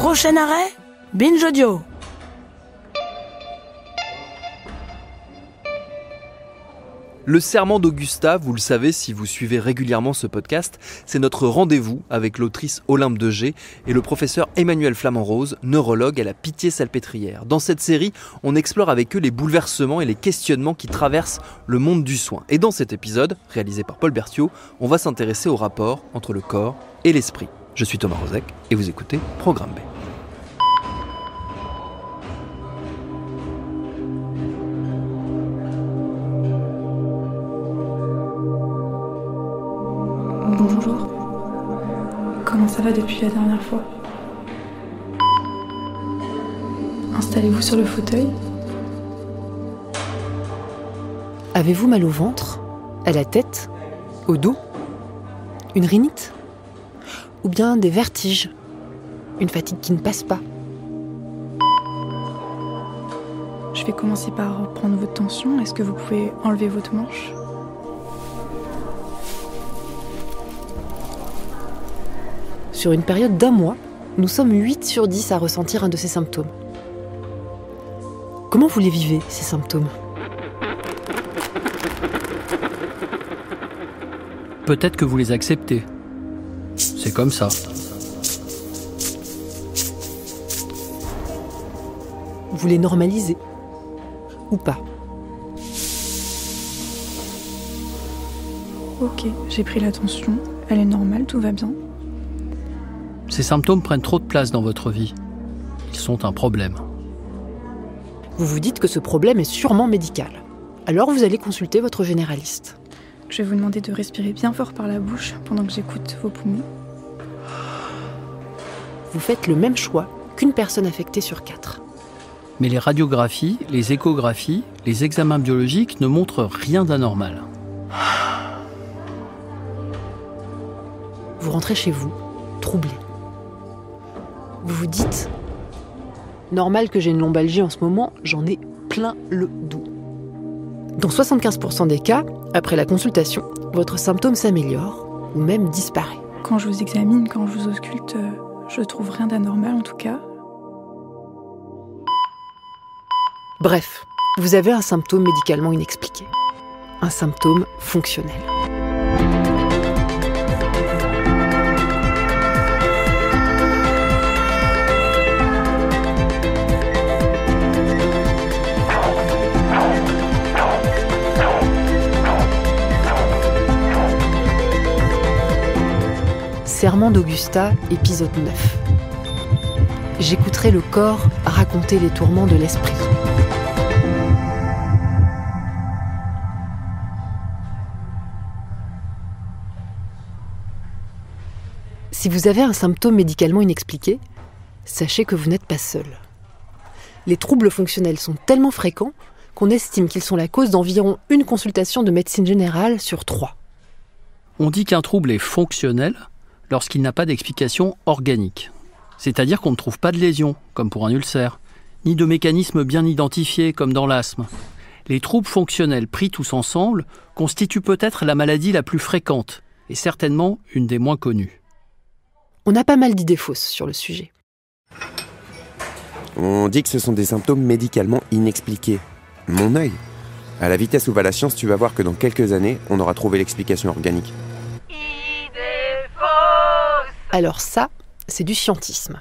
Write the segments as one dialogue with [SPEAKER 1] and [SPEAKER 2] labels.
[SPEAKER 1] Prochain arrêt, Binge Audio.
[SPEAKER 2] Le serment d'Augusta, vous le savez si vous suivez régulièrement ce podcast, c'est notre rendez-vous avec l'autrice Olympe de G et le professeur Emmanuel Flamand-Rose, neurologue à la Pitié-Salpêtrière. Dans cette série, on explore avec eux les bouleversements et les questionnements qui traversent le monde du soin. Et dans cet épisode, réalisé par Paul Berthiaud, on va s'intéresser au rapport entre le corps et l'esprit. Je suis Thomas Rozek et vous écoutez Programme B.
[SPEAKER 3] Bonjour. Comment ça va depuis la dernière fois? Installez-vous sur le fauteuil.
[SPEAKER 4] Avez-vous mal au ventre? À la tête? Au dos? Une rhinite? Ou bien des vertiges? Une fatigue qui ne passe pas?
[SPEAKER 3] Je vais commencer par prendre votre tension. Est-ce que vous pouvez enlever votre manche?
[SPEAKER 4] Sur une période d'1 mois, nous sommes 8 sur 10 à ressentir un de ces symptômes. Comment vous les vivez, ces symptômes?
[SPEAKER 5] Peut-être que vous les acceptez. C'est comme ça.
[SPEAKER 4] Vous les normalisez? Ou pas?
[SPEAKER 3] Ok, j'ai pris la tension. Elle est normale, tout va bien.
[SPEAKER 5] Ces symptômes prennent trop de place dans votre vie. Ils sont un problème.
[SPEAKER 4] Vous vous dites que ce problème est sûrement médical. Alors vous allez consulter votre généraliste.
[SPEAKER 3] Je vais vous demander de respirer bien fort par la bouche pendant que j'écoute vos poumons.
[SPEAKER 4] Vous faites le même choix qu'une personne affectée sur 4.
[SPEAKER 5] Mais les radiographies, les échographies, les examens biologiques ne montrent rien d'anormal.
[SPEAKER 4] Vous rentrez chez vous, troublé. Vous vous dites « Normal que j'ai une lombalgie en ce moment, j'en ai plein le dos ». Dans 75% des cas, après la consultation, votre symptôme s'améliore ou même disparaît.
[SPEAKER 3] Quand je vous examine, quand je vous ausculte, je trouve rien d'anormal en tout cas.
[SPEAKER 4] Bref, vous avez un symptôme médicalement inexpliqué. Un symptôme fonctionnel. Serment d'Augusta, épisode 9. J'écouterai le corps raconter les tourments de l'esprit. Si vous avez un symptôme médicalement inexpliqué, sachez que vous n'êtes pas seul. Les troubles fonctionnels sont tellement fréquents qu'on estime qu'ils sont la cause d'environ une consultation de médecine générale sur 3.
[SPEAKER 5] On dit qu'un trouble est fonctionnel lorsqu'il n'a pas d'explication organique. C'est-à-dire qu'on ne trouve pas de lésion, comme pour un ulcère, ni de mécanisme bien identifié, comme dans l'asthme. Les troubles fonctionnels pris tous ensemble constituent peut-être la maladie la plus fréquente, et certainement une des moins connues.
[SPEAKER 4] On a pas mal d'idées fausses sur le sujet.
[SPEAKER 6] On dit que ce sont des symptômes médicalement inexpliqués. Mon œil. À la vitesse où va la science, tu vas voir que dans quelques années, on aura trouvé l'explication organique.
[SPEAKER 4] Alors ça, c'est du scientisme.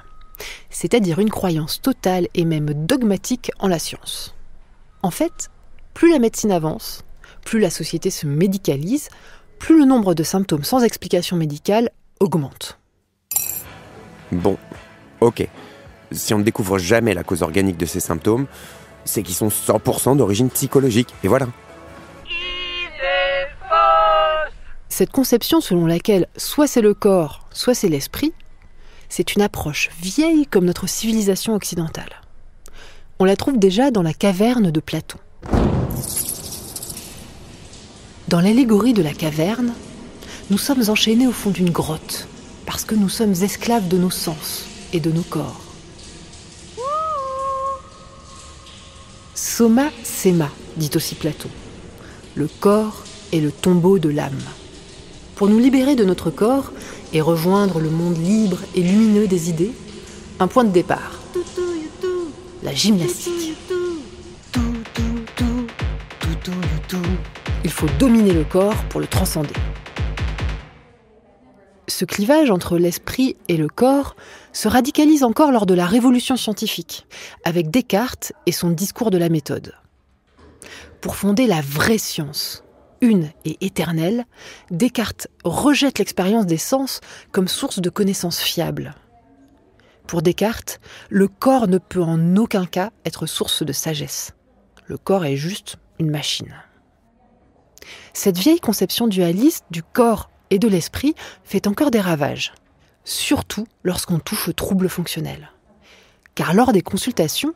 [SPEAKER 4] C'est-à-dire une croyance totale et même dogmatique en la science. En fait, plus la médecine avance, plus la société se médicalise, plus le nombre de symptômes sans explication médicale augmente.
[SPEAKER 6] Bon, ok. Si on ne découvre jamais la cause organique de ces symptômes, c'est qu'ils sont 100% d'origine psychologique, et voilà.
[SPEAKER 4] Cette conception selon laquelle soit c'est le corps, soit c'est l'esprit, c'est une approche vieille comme notre civilisation occidentale. On la trouve déjà dans la caverne de Platon. Dans l'allégorie de la caverne, nous sommes enchaînés au fond d'une grotte, parce que nous sommes esclaves de nos sens et de nos corps. Soma Sema, dit aussi Platon. Le corps est le tombeau de l'âme. Pour nous libérer de notre corps et rejoindre le monde libre et lumineux des idées, un point de départ. La gymnastique. Il faut dominer le corps pour le transcender. Ce clivage entre l'esprit et le corps se radicalise encore lors de la révolution scientifique, avec Descartes et son discours de la méthode. Pour fonder la vraie science, une et éternelle, Descartes rejette l'expérience des sens comme source de connaissances fiables. Pour Descartes, le corps ne peut en aucun cas être source de sagesse. Le corps est juste une machine. Cette vieille conception dualiste du corps et de l'esprit fait encore des ravages, surtout lorsqu'on touche aux troubles fonctionnels. Car lors des consultations,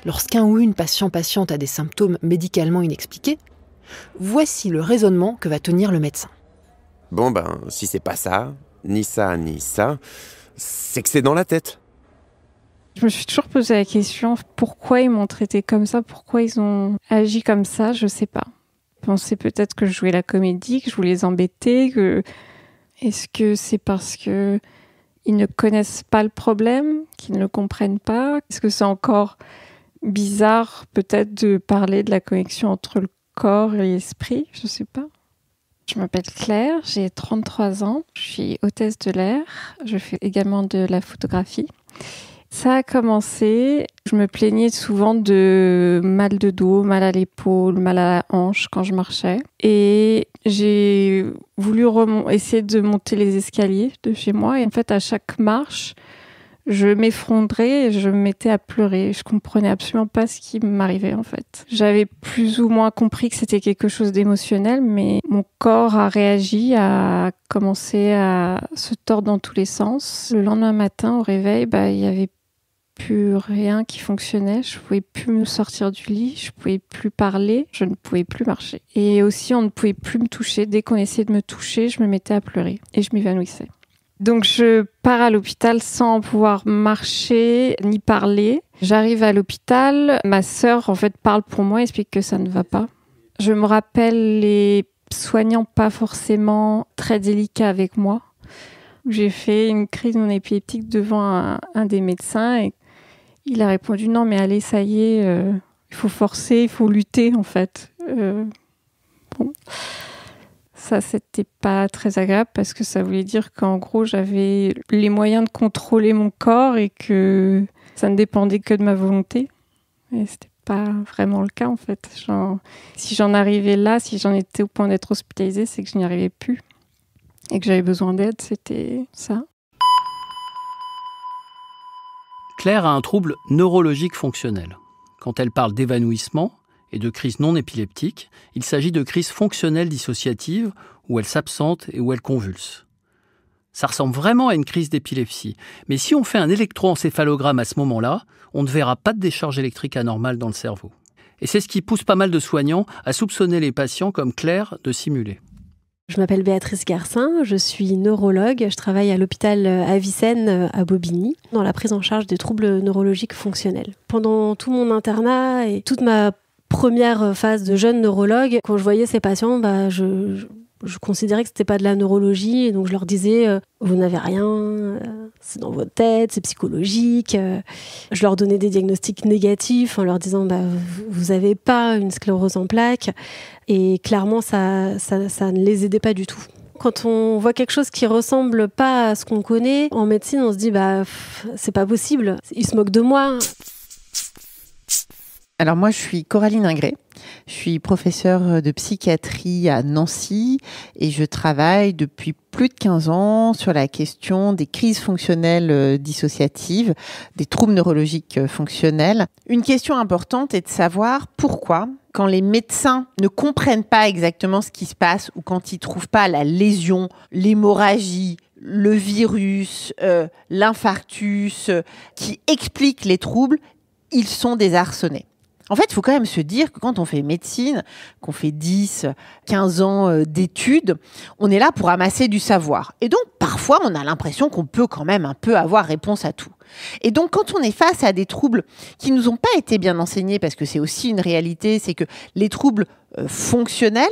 [SPEAKER 4] lorsqu'un ou une patiente a des symptômes médicalement inexpliqués, voici le raisonnement que va tenir le médecin.
[SPEAKER 6] Bon si c'est pas ça, ni ça, c'est que c'est dans la tête.
[SPEAKER 7] Je me suis toujours posé la question, pourquoi ils m'ont traité comme ça, pourquoi ils ont agi comme ça, je sais pas. Je pensais peut-être que je jouais la comédie, que je voulais les embêter, Est-ce que c'est parce que ils ne connaissent pas le problème, qu'ils ne le comprennent pas? Est-ce que c'est encore bizarre peut-être de parler de la connexion entre le corps et l'esprit? Je sais pas. Je m'appelle Claire, j'ai 33 ans, je suis hôtesse de l'air, je fais également de la photographie. Ça a commencé, je me plaignais souvent de mal de dos, mal à l'épaule, mal à la hanche quand je marchais. Et j'ai voulu essayer de monter les escaliers de chez moi. Et en fait, à chaque marche, je m'effondrais et je me mettais à pleurer. Je comprenais absolument pas ce qui m'arrivait en fait. J'avais plus ou moins compris que c'était quelque chose d'émotionnel, mais mon corps a réagi, a commencé à se tordre dans tous les sens. Le lendemain matin, au réveil, il y avait plus rien qui fonctionnait. Je pouvais plus me sortir du lit, je pouvais plus parler, je ne pouvais plus marcher. Et aussi, on ne pouvait plus me toucher. Dès qu'on essayait de me toucher, je me mettais à pleurer et je m'évanouissais. Donc je pars à l'hôpital sans pouvoir marcher ni parler. J'arrive à l'hôpital, ma sœur en fait parle pour moi, explique que ça ne va pas. Je me rappelle les soignants pas forcément très délicats avec moi. J'ai fait une crise non épileptique devant un des médecins et il a répondu non mais allez ça y est, il faut forcer, il faut lutter en fait. Bon. Ça, c'était pas très agréable parce que ça voulait dire qu'en gros, j'avais les moyens de contrôler mon corps et que ça ne dépendait que de ma volonté. Et c'était pas vraiment le cas, en fait. Si j'en arrivais là, si j'en étais au point d'être hospitalisée, c'est que je n'y arrivais plus. Et que j'avais besoin d'aide, c'était ça.
[SPEAKER 5] Claire a un trouble neurologique fonctionnel. Quand elle parle d'évanouissement et de crise non épileptique, il s'agit de crise fonctionnelle dissociative où elle s'absente et où elle convulse. Ça ressemble vraiment à une crise d'épilepsie, mais si on fait un électroencéphalogramme à ce moment-là, on ne verra pas de décharge électrique anormale dans le cerveau. Et c'est ce qui pousse pas mal de soignants à soupçonner les patients comme Claire de simuler.
[SPEAKER 8] Je m'appelle Béatrice Garcin, je suis neurologue, je travaille à l'hôpital Avicenne à Bobigny, dans la prise en charge des troubles neurologiques fonctionnels. Pendant tout mon internat et toute ma première phase de jeune neurologue, quand je voyais ces patients, je considérais que c'était pas de la neurologie, et donc je leur disais vous n'avez rien, c'est dans votre tête, c'est psychologique. Je leur donnais des diagnostics négatifs en leur disant vous avez pas une sclérose en plaques, et clairement ça ne les aidait pas du tout. Quand on voit quelque chose qui ressemble pas à ce qu'on connaît en médecine, on se dit c'est pas possible, ils se moquent de moi.
[SPEAKER 9] Alors moi, je suis Coraline Ingré, je suis professeure de psychiatrie à Nancy et je travaille depuis plus de 15 ans sur la question des crises fonctionnelles dissociatives, des troubles neurologiques fonctionnels. Une question importante est de savoir pourquoi, quand les médecins ne comprennent pas exactement ce qui se passe ou quand ils trouvent pas la lésion, l'hémorragie, le virus, l'infarctus qui expliquent les troubles, ils sont désarçonnés. En fait, il faut quand même se dire que quand on fait médecine, qu'on fait 10, 15 ans d'études, on est là pour amasser du savoir. Et donc, parfois, on a l'impression qu'on peut quand même un peu avoir réponse à tout. Et donc, quand on est face à des troubles qui nous ont pas été bien enseignés, parce que c'est aussi une réalité, c'est que les troubles fonctionnels,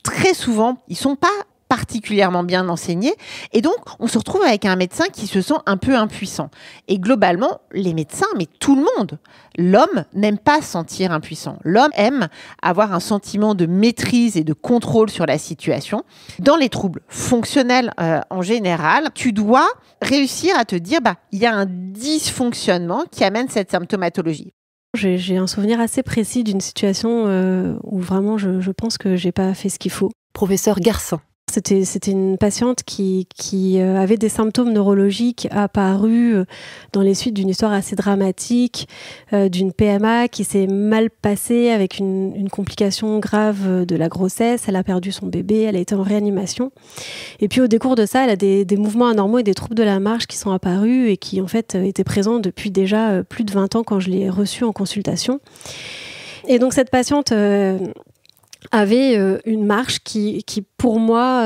[SPEAKER 9] très souvent, ils sont pas particulièrement bien enseigné. Et donc, on se retrouve avec un médecin qui se sent un peu impuissant. Et globalement, les médecins, mais tout le monde, l'homme n'aime pas se sentir impuissant. L'homme aime avoir un sentiment de maîtrise et de contrôle sur la situation. Dans les troubles fonctionnels en général, tu dois réussir à te dire, il y a un dysfonctionnement qui amène cette symptomatologie.
[SPEAKER 8] J'ai un souvenir assez précis d'une situation où vraiment je pense que j'ai pas fait ce qu'il faut.
[SPEAKER 4] Professeur Garcin.
[SPEAKER 8] C'était une patiente qui avait des symptômes neurologiques apparus dans les suites d'une histoire assez dramatique, d'une PMA qui s'est mal passée avec une complication grave de la grossesse. Elle a perdu son bébé, elle a été en réanimation. Et puis au décours de ça, elle a des mouvements anormaux et des troubles de la marche qui sont apparus et qui en fait étaient présents depuis déjà plus de 20 ans quand je l'ai reçue en consultation. Et donc cette patiente avait une marche qui pour moi,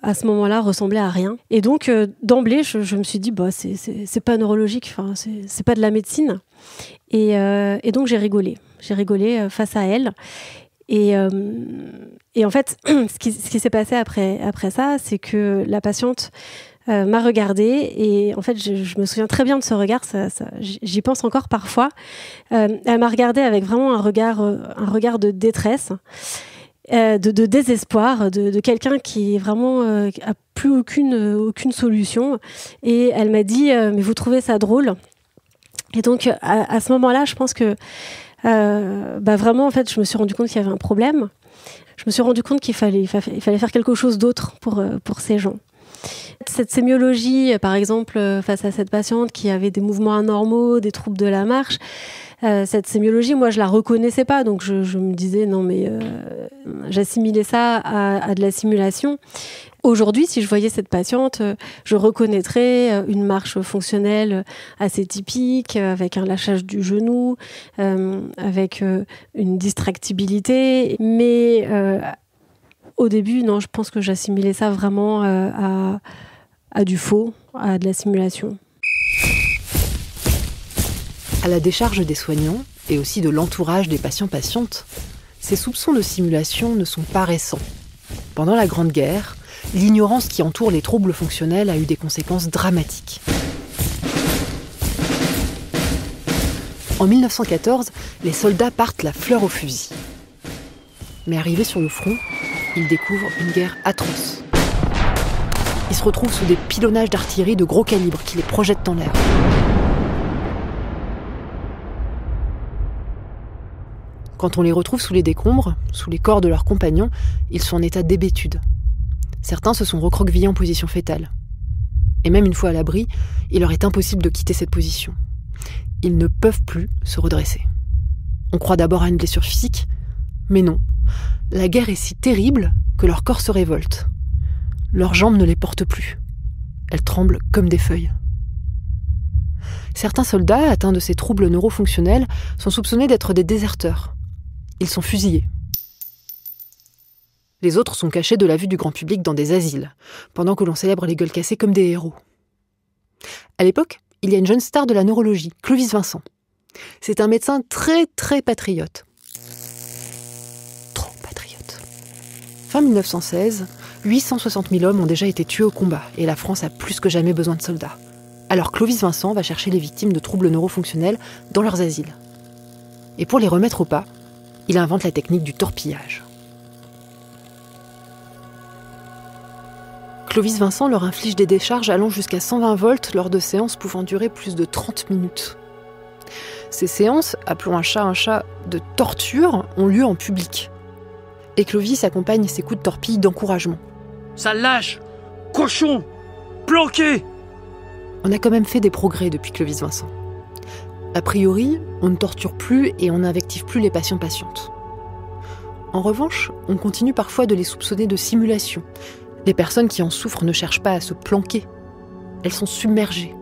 [SPEAKER 8] à ce moment-là, ressemblait à rien. Et donc, d'emblée, je me suis dit, c'est pas neurologique, c'est pas de la médecine. Et donc, j'ai rigolé. J'ai rigolé face à elle. Et en fait, ce qui s'est passé après ça, c'est que la patiente m'a regardée et en fait, je me souviens très bien de ce regard, j'y pense encore parfois. Elle m'a regardée avec vraiment un regard de détresse, de désespoir, de quelqu'un qui vraiment a plus aucune solution. Et elle m'a dit mais vous trouvez ça drôle? Et donc à ce moment-là, je pense que vraiment en fait, je me suis rendu compte qu'il y avait un problème. Je me suis rendu compte qu'il fallait faire quelque chose d'autre pour ces gens. Cette sémiologie, par exemple, face à cette patiente qui avait des mouvements anormaux, des troubles de la marche, cette sémiologie, moi, je la reconnaissais pas. Donc, je me disais, non, mais j'assimilais ça à de la simulation. Aujourd'hui, si je voyais cette patiente, je reconnaîtrais une marche fonctionnelle assez typique, avec un lâchage du genou, avec une distractibilité. Mais au début, non, je pense que j'assimilais ça vraiment à du faux, à de la simulation.
[SPEAKER 4] À la décharge des soignants et aussi de l'entourage des patients-patientes, ces soupçons de simulation ne sont pas récents. Pendant la Grande Guerre, l'ignorance qui entoure les troubles fonctionnels a eu des conséquences dramatiques. En 1914, les soldats partent la fleur au fusil. Mais arrivés sur le front, ils découvrent une guerre atroce. Ils se retrouvent sous des pilonnages d'artillerie de gros calibre qui les projettent en l'air. Quand on les retrouve sous les décombres, sous les corps de leurs compagnons, ils sont en état d'hébétude. Certains se sont recroquevillés en position fétale. Et même une fois à l'abri, il leur est impossible de quitter cette position. Ils ne peuvent plus se redresser. On croit d'abord à une blessure physique, mais non. La guerre est si terrible que leur corps se révolte. Leurs jambes ne les portent plus. Elles tremblent comme des feuilles. Certains soldats atteints de ces troubles neurofonctionnels sont soupçonnés d'être des déserteurs. Ils sont fusillés. Les autres sont cachés de la vue du grand public dans des asiles, pendant que l'on célèbre les gueules cassées comme des héros. À l'époque, il y a une jeune star de la neurologie, Clovis Vincent. C'est un médecin très très patriote. Trop patriote. Fin 1916, 860 000 hommes ont déjà été tués au combat, et la France a plus que jamais besoin de soldats. Alors Clovis Vincent va chercher les victimes de troubles neurofonctionnels dans leurs asiles. Et pour les remettre au pas, il invente la technique du torpillage. Clovis Vincent leur inflige des décharges allant jusqu'à 120 volts lors de séances pouvant durer plus de 30 minutes. Ces séances, appelons un chat de torture, ont lieu en public. Et Clovis accompagne ces coups de torpille d'encouragement.
[SPEAKER 5] Ça lâche! Cochon! Planqué!
[SPEAKER 4] On a quand même fait des progrès depuis Clovis Vincent. A priori, on ne torture plus et on n'invective plus les patients-patientes. En revanche, on continue parfois de les soupçonner de simulation. Les personnes qui en souffrent ne cherchent pas à se planquer. Elles sont submergées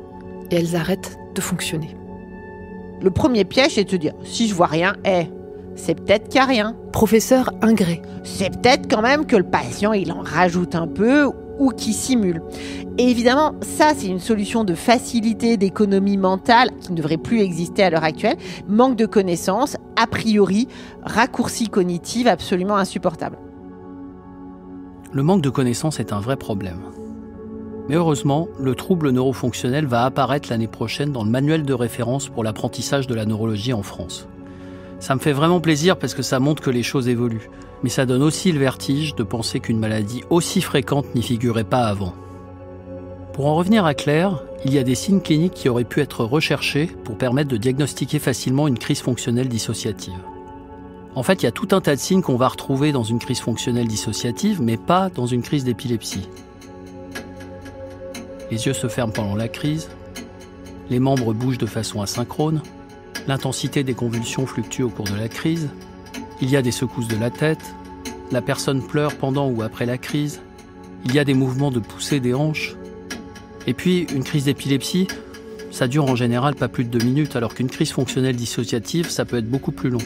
[SPEAKER 4] et elles arrêtent de fonctionner.
[SPEAKER 9] Le premier piège, c'est de se dire, si je vois rien, c'est peut-être qu'il n'y a rien.
[SPEAKER 4] Professeur Ingré.
[SPEAKER 9] C'est peut-être quand même que le patient, il en rajoute un peu ou qu'il simule. Et évidemment, ça, c'est une solution de facilité, d'économie mentale qui ne devrait plus exister à l'heure actuelle. Manque de connaissances, a priori, raccourci cognitif absolument insupportable.
[SPEAKER 5] Le manque de connaissances est un vrai problème. Mais heureusement, le trouble neurofonctionnel va apparaître l'année prochaine dans le manuel de référence pour l'apprentissage de la neurologie en France. Ça me fait vraiment plaisir parce que ça montre que les choses évoluent. Mais ça donne aussi le vertige de penser qu'une maladie aussi fréquente n'y figurait pas avant. Pour en revenir à Claire, il y a des signes cliniques qui auraient pu être recherchés pour permettre de diagnostiquer facilement une crise fonctionnelle dissociative. En fait, il y a tout un tas de signes qu'on va retrouver dans une crise fonctionnelle dissociative, mais pas dans une crise d'épilepsie. Les yeux se ferment pendant la crise, les membres bougent de façon asynchrone, l'intensité des convulsions fluctue au cours de la crise, il y a des secousses de la tête, la personne pleure pendant ou après la crise, il y a des mouvements de poussée des hanches. Et puis, une crise d'épilepsie, ça dure en général pas plus de 2 minutes, alors qu'une crise fonctionnelle dissociative, ça peut être beaucoup plus long.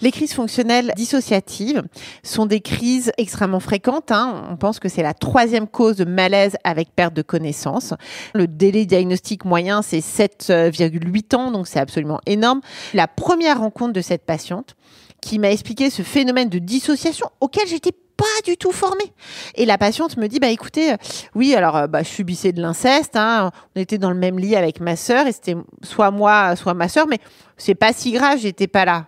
[SPEAKER 9] Les crises fonctionnelles dissociatives sont des crises extrêmement fréquentes. On pense que c'est la 3e cause de malaise avec perte de connaissance. Le délai diagnostique moyen, c'est 7,8 ans, donc c'est absolument énorme. La première rencontre de cette patiente qui m'a expliqué ce phénomène de dissociation auquel j'étais pas du tout formée. Et la patiente me dit, écoutez, oui, alors je subissais de l'inceste, on était dans le même lit avec ma sœur et c'était soit moi, soit ma sœur, mais c'est pas si grave, j'étais pas là.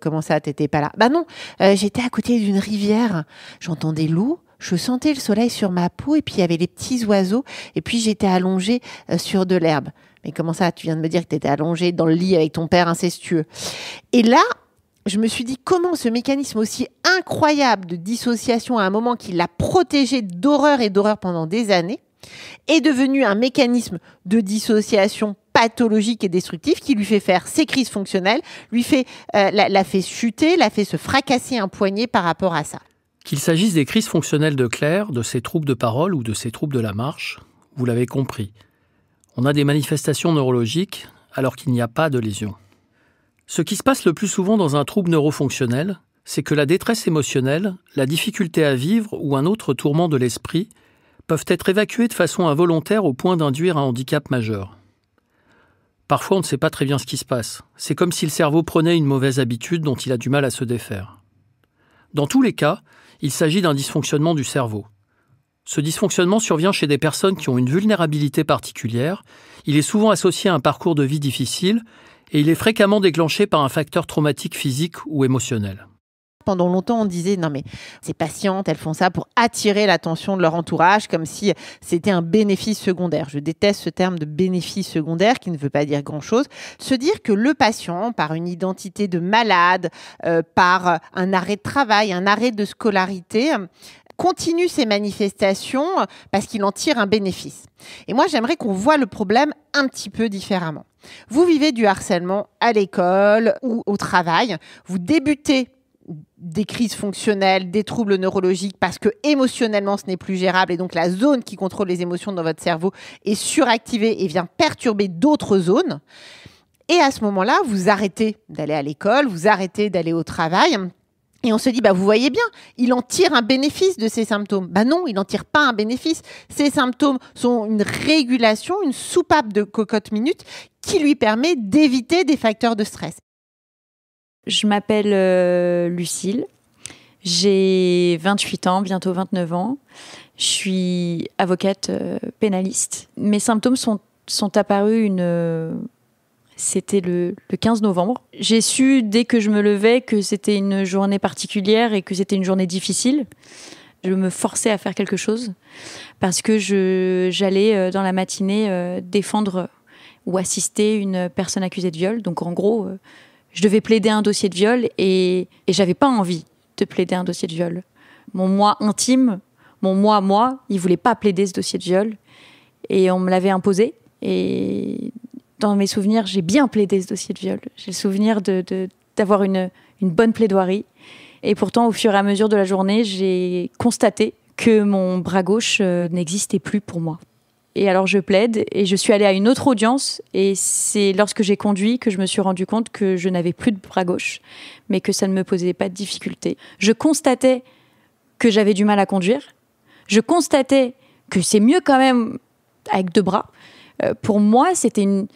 [SPEAKER 9] Comment ça, t'étais pas là? Non, j'étais à côté d'une rivière, j'entendais l'eau, je sentais le soleil sur ma peau et puis il y avait les petits oiseaux et puis j'étais allongée sur de l'herbe. Mais comment ça, tu viens de me dire que t'étais allongée dans le lit avec ton père incestueux? Et là, je me suis dit comment ce mécanisme aussi incroyable de dissociation à un moment qui l'a protégé d'horreur et d'horreur pendant des années est devenu un mécanisme de dissociation pathologique et destructif qui lui fait faire ses crises fonctionnelles, l'a fait chuter, l'a fait se fracasser un poignet par rapport à ça.
[SPEAKER 5] Qu'il s'agisse des crises fonctionnelles de Claire, de ses troubles de parole ou de ses troubles de la marche, vous l'avez compris. On a des manifestations neurologiques alors qu'il n'y a pas de lésion. Ce qui se passe le plus souvent dans un trouble neurofonctionnel, c'est que la détresse émotionnelle, la difficulté à vivre ou un autre tourment de l'esprit peuvent être évacués de façon involontaire au point d'induire un handicap majeur. Parfois, on ne sait pas très bien ce qui se passe. C'est comme si le cerveau prenait une mauvaise habitude dont il a du mal à se défaire. Dans tous les cas, il s'agit d'un dysfonctionnement du cerveau. Ce dysfonctionnement survient chez des personnes qui ont une vulnérabilité particulière. Il est souvent associé à un parcours de vie difficile et il est fréquemment déclenché par un facteur traumatique physique ou émotionnel.
[SPEAKER 9] Pendant longtemps, on disait, non mais ces patientes, elles font ça pour attirer l'attention de leur entourage, comme si c'était un bénéfice secondaire. Je déteste ce terme de bénéfice secondaire qui ne veut pas dire grand-chose. Se dire que le patient, par une identité de malade, par un arrêt de travail, un arrêt de scolarité, continue ses manifestations parce qu'il en tire un bénéfice. Et moi, j'aimerais qu'on voit le problème un petit peu différemment. Vous vivez du harcèlement à l'école ou au travail. Vous débutez des crises fonctionnelles, des troubles neurologiques parce que émotionnellement ce n'est plus gérable et donc la zone qui contrôle les émotions dans votre cerveau est suractivée et vient perturber d'autres zones. Et à ce moment-là, vous arrêtez d'aller à l'école, vous arrêtez d'aller au travail. Et on se dit, vous voyez bien, il en tire un bénéfice de ces symptômes. Non, il n'en tire pas un bénéfice. Ces symptômes sont une régulation, une soupape de cocotte-minute qui lui permet d'éviter des facteurs de stress.
[SPEAKER 10] Je m'appelle Lucille, j'ai 28 ans, bientôt 29 ans. Je suis avocate pénaliste. Mes symptômes sont apparus c'était le 15 novembre. J'ai su dès que je me levais que c'était une journée particulière et que c'était une journée difficile. Je me forçais à faire quelque chose parce que j'allais dans la matinée défendre ou assister une personne accusée de viol. Donc en gros, je devais plaider un dossier de viol et j'avais pas envie de plaider un dossier de viol. Mon moi intime, mon moi, il voulait pas plaider ce dossier de viol et on me l'avait imposé. Et dans mes souvenirs, j'ai bien plaidé ce dossier de viol. J'ai le souvenir d'avoir une bonne plaidoirie. Et pourtant, au fur et à mesure de la journée, j'ai constaté que mon bras gauche n'existait plus pour moi. Et alors je plaide et je suis allée à une autre audience et c'est lorsque j'ai conduit que je me suis rendu compte que je n'avais plus de bras gauche, mais que ça ne me posait pas de difficulté. Je constatais que j'avais du mal à conduire. Je constatais que c'est mieux quand même avec 2 bras. Pour moi, ça ne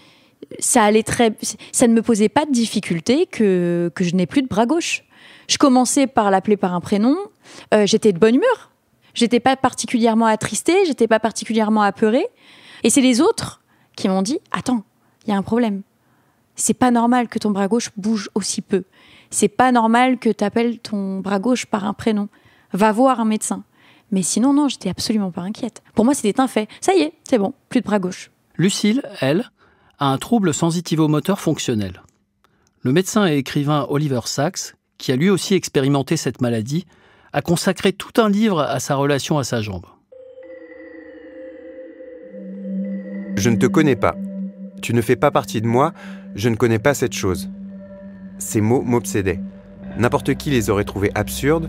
[SPEAKER 10] me posait pas de difficulté que je n'ai plus de bras gauche. Je commençais par l'appeler par un prénom. J'étais de bonne humeur. J'étais pas particulièrement attristée, j'étais pas particulièrement apeurée. Et c'est les autres qui m'ont dit « Attends, il y a un problème. C'est pas normal que ton bras gauche bouge aussi peu. C'est pas normal que tu appelles ton bras gauche par un prénom. Va voir un médecin. » Mais sinon, non, j'étais absolument pas inquiète. Pour moi, c'était un fait. Ça y est, c'est bon, plus de bras gauche.
[SPEAKER 5] Lucille, elle, a un trouble sensitivomoteur fonctionnel. Le médecin et écrivain Oliver Sacks, qui a lui aussi expérimenté cette maladie, a consacré tout un livre à sa relation à sa jambe.
[SPEAKER 6] Je ne te connais pas. Tu ne fais pas partie de moi, je ne connais pas cette chose. Ces mots m'obsédaient. N'importe qui les aurait trouvés absurdes,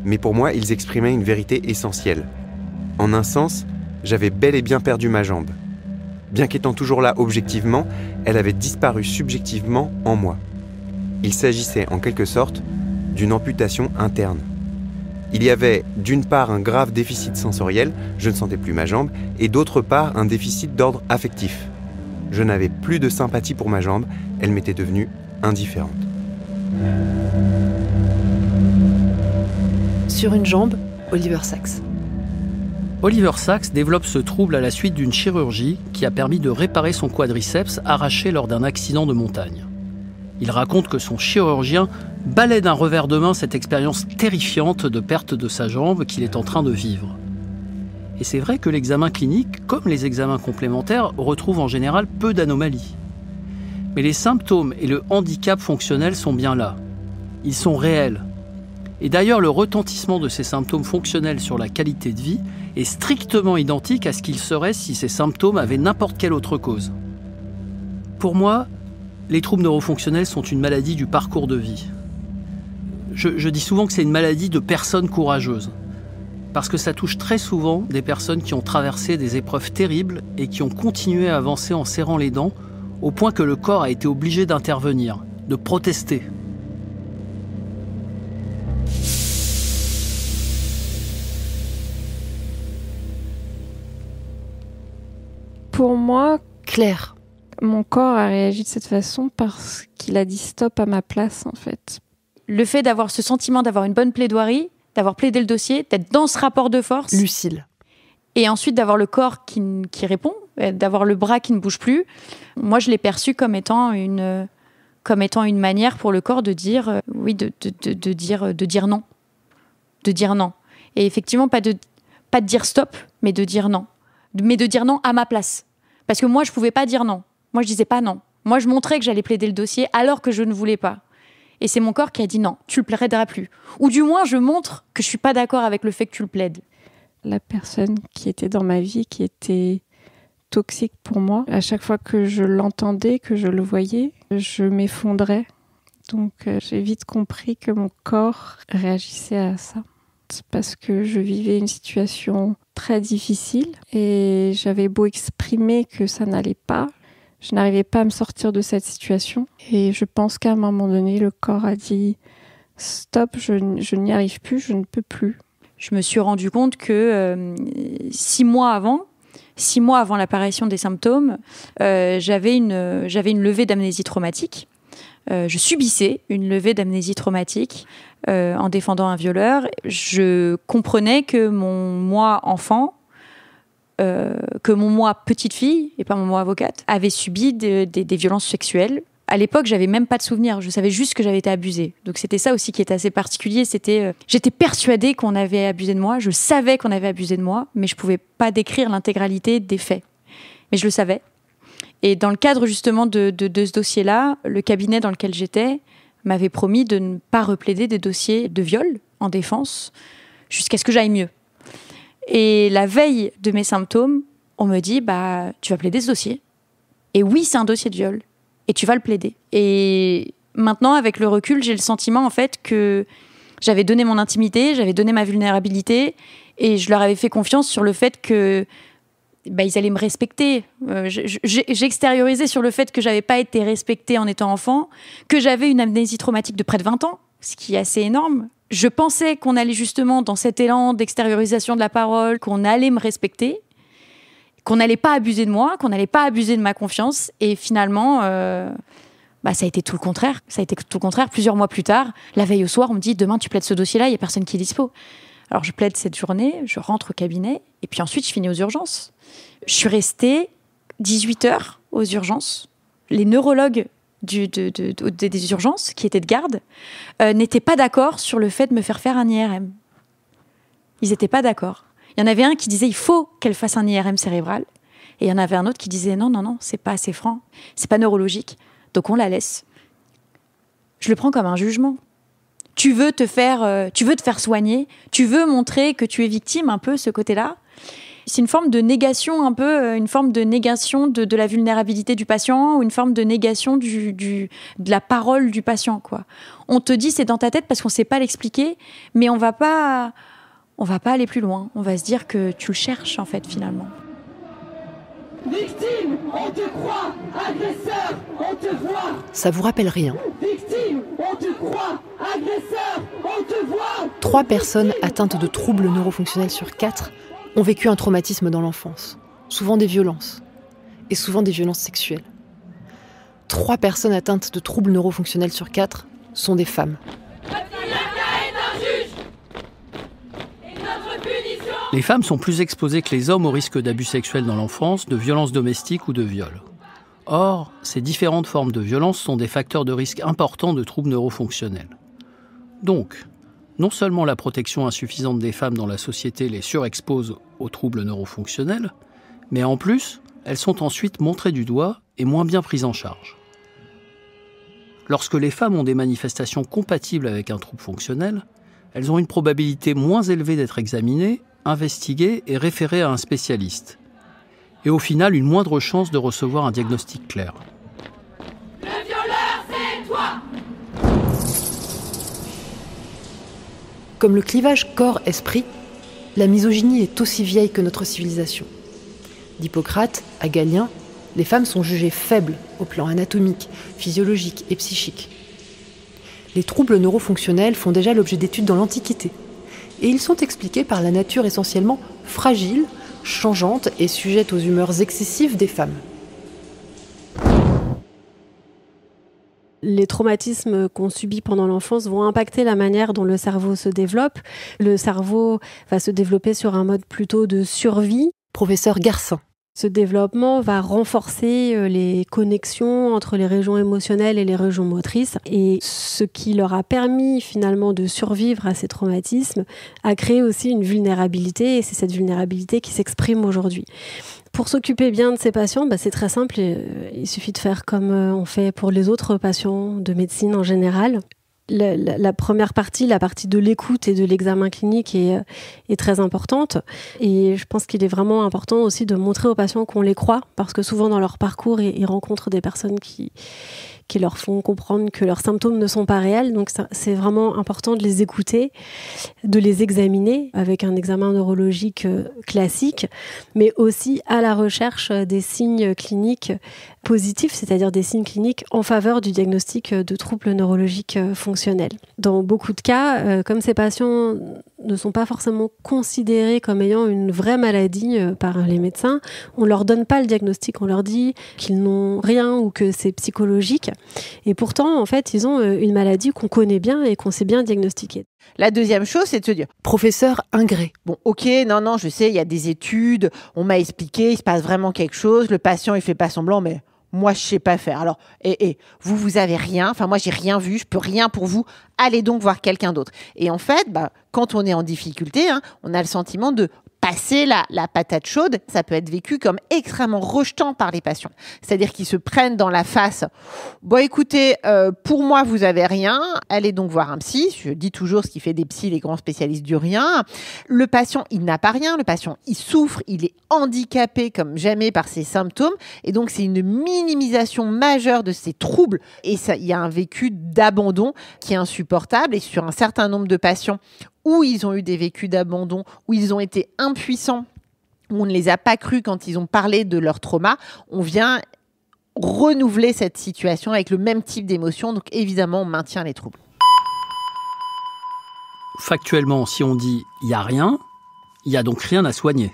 [SPEAKER 6] mais pour moi, ils exprimaient une vérité essentielle. En un sens, j'avais bel et bien perdu ma jambe. Bien qu'étant toujours là objectivement, elle avait disparu subjectivement en moi. Il s'agissait en quelque sorte d'une amputation interne. Il y avait d'une part un grave déficit sensoriel, je ne sentais plus ma jambe, et d'autre part un déficit d'ordre affectif. Je n'avais plus de sympathie pour ma jambe, elle m'était devenue indifférente.
[SPEAKER 4] Sur une jambe, Oliver Sacks.
[SPEAKER 5] Oliver Sacks développe ce trouble à la suite d'une chirurgie qui a permis de réparer son quadriceps arraché lors d'un accident de montagne. Il raconte que son chirurgien balaie d'un revers de main cette expérience terrifiante de perte de sa jambe qu'il est en train de vivre. Et c'est vrai que l'examen clinique, comme les examens complémentaires, retrouve en général peu d'anomalies. Mais les symptômes et le handicap fonctionnel sont bien là. Ils sont réels. Et d'ailleurs, le retentissement de ces symptômes fonctionnels sur la qualité de vie est strictement identique à ce qu'il serait si ces symptômes avaient n'importe quelle autre cause. Pour moi, les troubles neurofonctionnels sont une maladie du parcours de vie. Je dis souvent que c'est une maladie de personnes courageuses. Parce que ça touche très souvent des personnes qui ont traversé des épreuves terribles et qui ont continué à avancer en serrant les dents, au point que le corps a été obligé d'intervenir, de protester.
[SPEAKER 7] Pour moi,
[SPEAKER 4] Claire.
[SPEAKER 7] mon corps a réagi de cette façon parce qu'il a dit stop à ma place, en fait.
[SPEAKER 10] Le fait d'avoir ce sentiment d'avoir une bonne plaidoirie, d'avoir plaidé le dossier, d'être dans ce rapport de force.
[SPEAKER 4] Lucille.
[SPEAKER 10] Et ensuite d'avoir le corps qui répond, d'avoir le bras qui ne bouge plus. Moi, je l'ai perçu comme étant une manière pour le corps de dire oui, de dire non. De dire non. Et effectivement, pas de dire stop, mais de dire non. Mais de dire non à ma place. Parce que moi, je pouvais pas dire non. Moi, je disais pas non. Moi, je montrais que j'allais plaider le dossier alors que je ne voulais pas. Et c'est mon corps qui a dit non, tu le plaideras plus. Ou du moins, je montre que je suis pas d'accord avec le fait que tu le plaides.
[SPEAKER 7] La personne qui était dans ma vie, qui était toxique pour moi, à chaque fois que je l'entendais, que je le voyais, je m'effondrais. Donc, j'ai vite compris que mon corps réagissait à ça. C'est parce que je vivais une situation très difficile et j'avais beau exprimer que ça n'allait pas, je n'arrivais pas à me sortir de cette situation. Et je pense qu'à un moment donné, le corps a dit « Stop, je n'y arrive plus, je ne peux plus ».
[SPEAKER 10] Je me suis rendu compte que 6 mois avant l'apparition des symptômes, j'avais une levée d'amnésie traumatique. Je subissais une levée d'amnésie traumatique en défendant un violeur. Je comprenais que mon moi enfant, que mon moi petite fille, et pas mon moi avocate, avait subi des violences sexuelles. À l'époque, j'avais même pas de souvenir. Je savais juste que j'avais été abusée. Donc c'était ça aussi qui est assez particulier. J'étais persuadée qu'on avait abusé de moi. Je savais qu'on avait abusé de moi, mais je pouvais pas décrire l'intégralité des faits. Mais je le savais. Et dans le cadre justement de ce dossier-là, le cabinet dans lequel j'étais m'avait promis de ne pas replaider des dossiers de viol en défense jusqu'à ce que j'aille mieux. Et la veille de mes symptômes, on me dit tu vas plaider ce dossier. Et oui, c'est un dossier de viol. Et tu vas le plaider. Et maintenant, avec le recul, j'ai le sentiment en fait que j'avais donné mon intimité, j'avais donné ma vulnérabilité, et je leur avais fait confiance sur le fait que ils allaient me respecter. J'extériorisais sur le fait que j'avais pas été respectée en étant enfant, que j'avais une amnésie traumatique de près de 20 ans, ce qui est assez énorme. Je pensais qu'on allait justement dans cet élan d'extériorisation de la parole, qu'on allait me respecter, qu'on n'allait pas abuser de moi, qu'on n'allait pas abuser de ma confiance. Et finalement, Ça a été tout le contraire. Plusieurs mois plus tard, la veille au soir, on me dit, demain, tu plaides ce dossier-là, il n'y a personne qui est dispo. Alors, je plaide cette journée, je rentre au cabinet, et puis ensuite, je finis aux urgences. Je suis restée 18 heures aux urgences. Les neurologues des urgences, qui étaient de garde, n'étaient pas d'accord sur le fait de me faire un IRM. Ils n'étaient pas d'accord. Il y en avait un qui disait, il faut qu'elle fasse un IRM cérébral. Et il y en avait un autre qui disait, non, c'est pas assez franc, c'est pas neurologique. Donc on la laisse. Je le prends comme un jugement. Tu veux te faire soigner, tu veux montrer que tu es victime, un peu ce côté-là. C'est une forme de négation, un peu, une forme de négation de la vulnérabilité du patient ou une forme de négation de la parole du patient, quoi. On te dit c'est dans ta tête parce qu'on sait pas l'expliquer, mais on va pas aller plus loin. On va se dire que tu le cherches en fait finalement.
[SPEAKER 11] Victime, on te croit. Agresseur, on te voit.
[SPEAKER 4] Ça vous rappelle rien?
[SPEAKER 11] Victime, on te croit. Agresseur, on te voit.
[SPEAKER 4] 3 personnes atteintes de troubles neurofonctionnels sur 4 ont vécu un traumatisme dans l'enfance. Souvent des violences. Et souvent des violences sexuelles. 3 personnes atteintes de troubles neurofonctionnels sur 4 sont des femmes.
[SPEAKER 5] Les femmes sont plus exposées que les hommes au risque d'abus sexuels dans l'enfance, de violences domestiques ou de viols. Or, ces différentes formes de violence sont des facteurs de risque importants de troubles neurofonctionnels. Donc, non seulement la protection insuffisante des femmes dans la société les surexpose aux troubles neurofonctionnels, mais en plus, elles sont ensuite montrées du doigt et moins bien prises en charge. Lorsque les femmes ont des manifestations compatibles avec un trouble fonctionnel, elles ont une probabilité moins élevée d'être examinées, investiguées et référées à un spécialiste. Et au final, une moindre chance de recevoir un diagnostic clair.
[SPEAKER 11] Le violeur, c'est toi!
[SPEAKER 4] Comme le clivage corps-esprit, la misogynie est aussi vieille que notre civilisation. D'Hippocrate à Galien, les femmes sont jugées faibles au plan anatomique, physiologique et psychique. Les troubles neurofonctionnels font déjà l'objet d'études dans l'Antiquité. Et ils sont expliqués par la nature essentiellement fragile, changeante et sujette aux humeurs excessives des femmes.
[SPEAKER 8] Les traumatismes qu'on subit pendant l'enfance vont impacter la manière dont le cerveau se développe. Le cerveau va se développer sur un mode plutôt de survie.
[SPEAKER 4] Professeur Garcin.
[SPEAKER 8] Ce développement va renforcer les connexions entre les régions émotionnelles et les régions motrices. Et ce qui leur a permis finalement de survivre à ces traumatismes a créé aussi une vulnérabilité. Et c'est cette vulnérabilité qui s'exprime aujourd'hui. Pour s'occuper bien de ces patients, c'est très simple. Il suffit de faire comme on fait pour les autres patients de médecine en général. La première partie, la partie de l'écoute et de l'examen clinique est très importante. Et je pense qu'il est vraiment important aussi de montrer aux patients qu'on les croit, parce que souvent dans leur parcours, ils rencontrent des personnes qui leur font comprendre que leurs symptômes ne sont pas réels. Donc c'est vraiment important de les écouter, de les examiner avec un examen neurologique classique, mais aussi à la recherche des signes cliniques positifs, c'est-à-dire des signes cliniques en faveur du diagnostic de troubles neurologiques fonctionnels. Dans beaucoup de cas, comme ces patients ne sont pas forcément considérés comme ayant une vraie maladie par les médecins, on leur donne pas le diagnostic, on leur dit qu'ils n'ont rien ou que c'est psychologique. Et pourtant, en fait, ils ont une maladie qu'on connaît bien et qu'on sait bien diagnostiquer.
[SPEAKER 9] La deuxième chose, c'est de se dire...
[SPEAKER 4] Professeur Ingré.
[SPEAKER 9] Bon, ok, non, je sais, il y a des études, on m'a expliqué, il se passe vraiment quelque chose, le patient, il fait pas semblant, mais moi, je sais pas faire. Alors, vous avez rien, enfin, moi, j'ai rien vu, je peux rien pour vous, allez donc voir quelqu'un d'autre. Et en fait, quand on est en difficulté, on a le sentiment de passer la patate chaude, ça peut être vécu comme extrêmement rejetant par les patients. C'est-à-dire qu'ils se prennent dans la face. Bon, écoutez, pour moi, vous avez rien. Allez donc voir un psy. Je dis toujours ce qui fait des psys, les grands spécialistes du rien. Le patient, il n'a pas rien. Le patient, il souffre. Il est handicapé comme jamais par ses symptômes. Et donc, c'est une minimisation majeure de ses troubles. Et ça, il y a un vécu d'abandon qui est insupportable. Et sur un certain nombre de patients où ils ont eu des vécus d'abandon, où ils ont été impuissants, où on ne les a pas crus quand ils ont parlé de leur trauma, on vient renouveler cette situation avec le même type d'émotion. Donc évidemment, on maintient les troubles.
[SPEAKER 5] Factuellement, si on dit « il n'y a rien », il n'y a donc rien à soigner.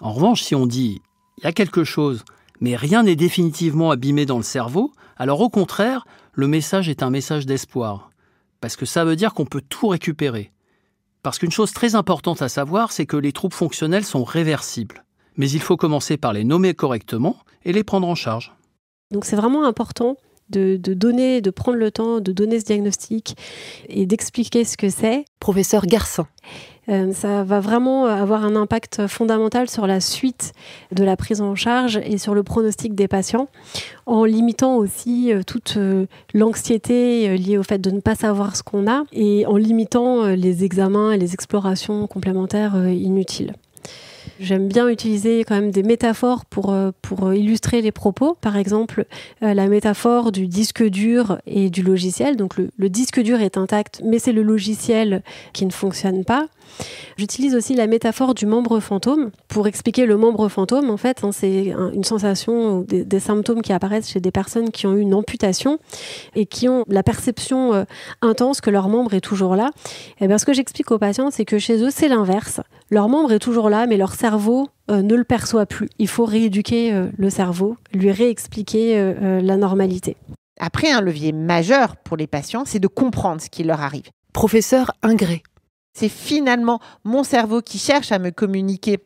[SPEAKER 5] En revanche, si on dit « il y a quelque chose, Mais rien n'est définitivement abîmé dans le cerveau, alors au contraire, le message est un message d'espoir. Parce que ça veut dire qu'on peut tout récupérer. Parce qu'une chose très importante à savoir, c'est que les troubles fonctionnels sont réversibles. Mais il faut commencer par les nommer correctement et les prendre en charge.
[SPEAKER 8] Donc c'est vraiment important de prendre le temps de donner ce diagnostic et d'expliquer ce que c'est.
[SPEAKER 4] Professeur Garcin.
[SPEAKER 8] Ça va vraiment avoir un impact fondamental sur la suite de la prise en charge et sur le pronostic des patients, en limitant aussi toute l'anxiété liée au fait de ne pas savoir ce qu'on a et en limitant les examens et les explorations complémentaires inutiles. J'aime bien utiliser quand même des métaphores pour illustrer les propos. Par exemple, la métaphore du disque dur et du logiciel. Donc le disque dur est intact, mais c'est le logiciel qui ne fonctionne pas. J'utilise aussi la métaphore du membre fantôme pour expliquer le membre fantôme. En fait, c'est une sensation ou des symptômes qui apparaissent chez des personnes qui ont eu une amputation et qui ont la perception intense que leur membre est toujours là. Et bien, ce que j'explique aux patients, c'est que chez eux, c'est l'inverse. Leur membre est toujours là, mais leur cerveau ne le perçoit plus. Il faut rééduquer le cerveau, lui réexpliquer la normalité.
[SPEAKER 9] Après, un levier majeur pour les patients, c'est de comprendre ce qui leur arrive.
[SPEAKER 4] Professeur Ingré.
[SPEAKER 9] C'est finalement mon cerveau qui cherche à me communiquer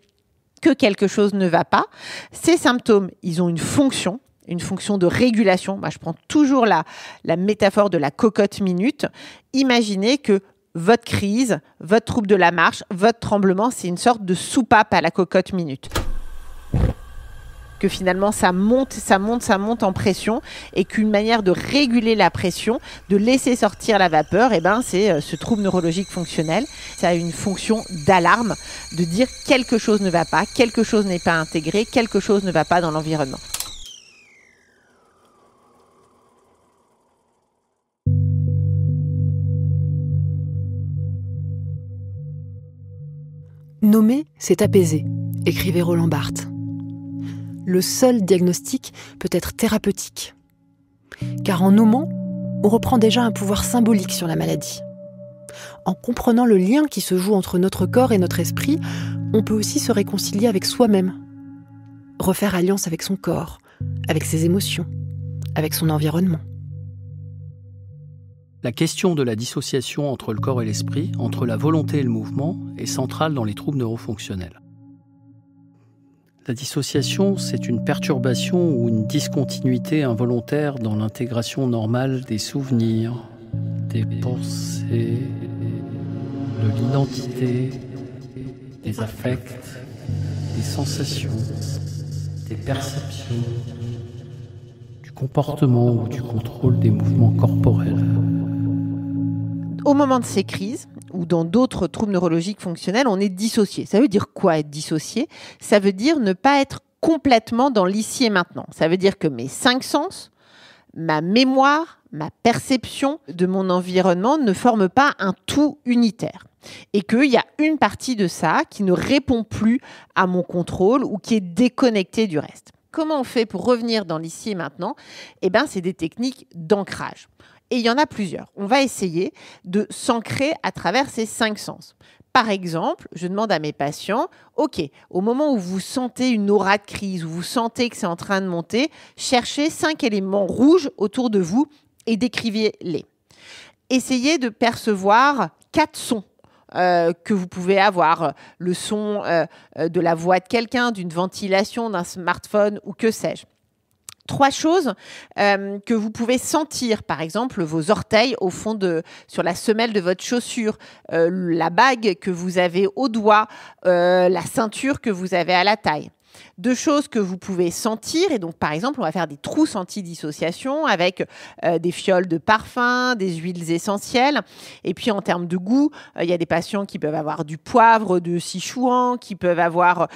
[SPEAKER 9] que quelque chose ne va pas. Ces symptômes, ils ont une fonction de régulation. Moi, je prends toujours la métaphore de la cocotte minute. Imaginez que votre crise, votre trouble de la marche, votre tremblement, c'est une sorte de soupape à la cocotte minute. Que finalement, ça monte en pression et qu'une manière de réguler la pression, de laisser sortir la vapeur, c'est ce trouble neurologique fonctionnel. Ça a une fonction d'alarme, de dire quelque chose ne va pas, quelque chose n'est pas intégré, quelque chose ne va pas dans l'environnement.
[SPEAKER 4] Nommer, c'est apaiser, écrivait Roland Barthes. Le seul diagnostic peut être thérapeutique. Car en nommant, on reprend déjà un pouvoir symbolique sur la maladie. En comprenant le lien qui se joue entre notre corps et notre esprit, on peut aussi se réconcilier avec soi-même. Refaire alliance avec son corps, avec ses émotions, avec son environnement.
[SPEAKER 5] La question de la dissociation entre le corps et l'esprit, entre la volonté et le mouvement, est centrale dans les troubles neurofonctionnels. La dissociation, c'est une perturbation ou une discontinuité involontaire dans l'intégration normale des souvenirs, des pensées, de l'identité, des affects, des sensations, des perceptions, du comportement ou du contrôle des mouvements corporels.
[SPEAKER 9] Au moment de ces crises, ou dans d'autres troubles neurologiques fonctionnels, on est dissocié. Ça veut dire quoi être dissocié ? Ça veut dire ne pas être complètement dans l'ici et maintenant. Ça veut dire que mes 5 sens, ma mémoire, ma perception de mon environnement ne forment pas un tout unitaire. Et qu'il y a une partie de ça qui ne répond plus à mon contrôle ou qui est déconnectée du reste. Comment on fait pour revenir dans l'ici et maintenant ? C'est des techniques d'ancrage. Et il y en a plusieurs. On va essayer de s'ancrer à travers ces 5 sens. Par exemple, je demande à mes patients, OK, au moment où vous sentez une aura de crise, où vous sentez que c'est en train de monter, cherchez 5 éléments rouges autour de vous et décrivez-les. Essayez de percevoir 4 sons que vous pouvez avoir. Le son de la voix de quelqu'un, d'une ventilation, d'un smartphone ou que sais-je. 3 choses que vous pouvez sentir, par exemple vos orteils au fond sur la semelle de votre chaussure, la bague que vous avez au doigt, la ceinture que vous avez à la taille. 2 choses que vous pouvez sentir, et donc par exemple on va faire des trousses anti-dissociation avec des fioles de parfum, des huiles essentielles, et puis en termes de goût, il y a des patients qui peuvent avoir du poivre de Sichuan, qui peuvent avoir